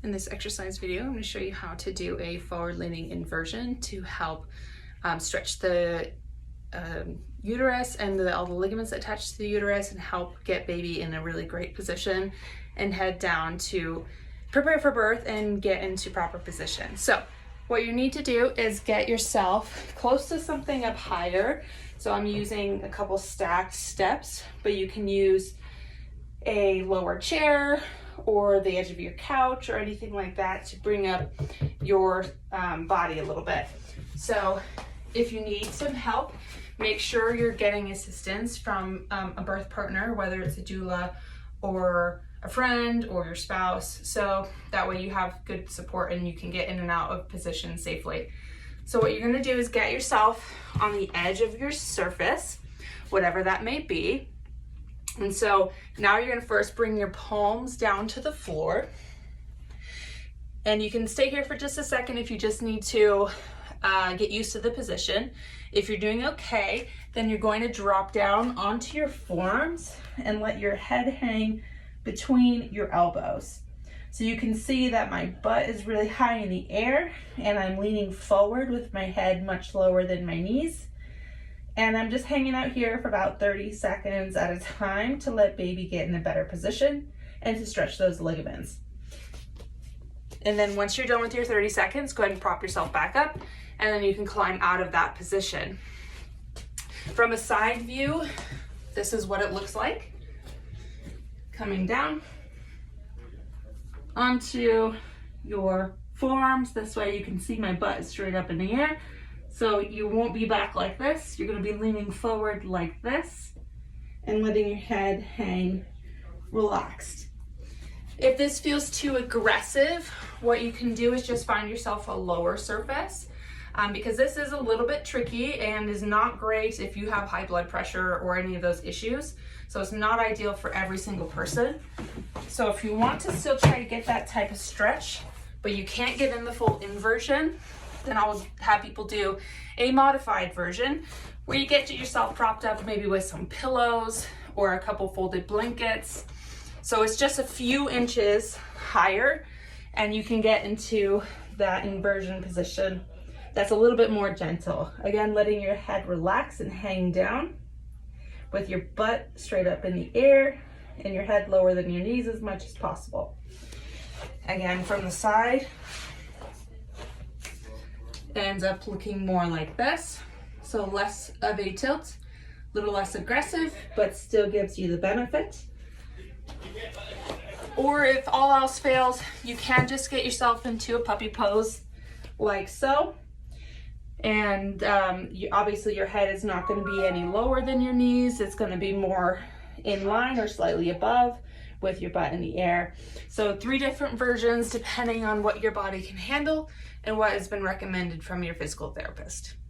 In this exercise video, I'm going to show you how to do a forward leaning inversion to help stretch the uterus and all the ligaments attached to the uterus and help get baby in a really great position and head down to prepare for birth and get into proper position. So what you need to do is get yourself close to something up higher. So I'm using a couple stacked steps, but you can use a lower chair or the edge of your couch or anything like that to bring up your body a little bit. So if you need some help, make sure you're getting assistance from a birth partner, whether it's a doula or a friend or your spouse, so that way you have good support and you can get in and out of position safely. So what you're going to do is get yourself on the edge of your surface, whatever that may be. And so now you're going to first bring your palms down to the floor. And you can stay here for just a second if you just need to get used to the position. If you're doing okay, then you're going to drop down onto your forearms and let your head hang between your elbows. So you can see that my butt is really high in the air and I'm leaning forward with my head much lower than my knees. And I'm just hanging out here for about 30 seconds at a time to let baby get in a better position and to stretch those ligaments. And then once you're done with your 30 seconds, go ahead and prop yourself back up and then you can climb out of that position. From a side view, this is what it looks like. Coming down onto your forearms. This way you can see my butt is straight up in the air. So you won't be back like this. You're going to be leaning forward like this and letting your head hang relaxed. If this feels too aggressive, what you can do is just find yourself a lower surface because this is a little bit tricky and is not great if you have high blood pressure or any of those issues. So it's not ideal for every single person. So if you want to still try to get that type of stretch, but you can't get in the full inversion, then I'll have people do a modified version where you get yourself propped up maybe with some pillows or a couple folded blankets. So it's just a few inches higher and you can get into that inversion position that's a little bit more gentle. Again, letting your head relax and hang down with your butt straight up in the air and your head lower than your knees as much as possible. Again, from the side, ends up looking more like this. So less of a tilt, a little less aggressive, but still gives you the benefit. Or if all else fails, you can just get yourself into a puppy pose like so. And obviously your head is not going to be any lower than your knees. It's going to be more in line or slightly above with your butt in the air. So 3 different versions depending on what your body can handle and what has been recommended from your physical therapist.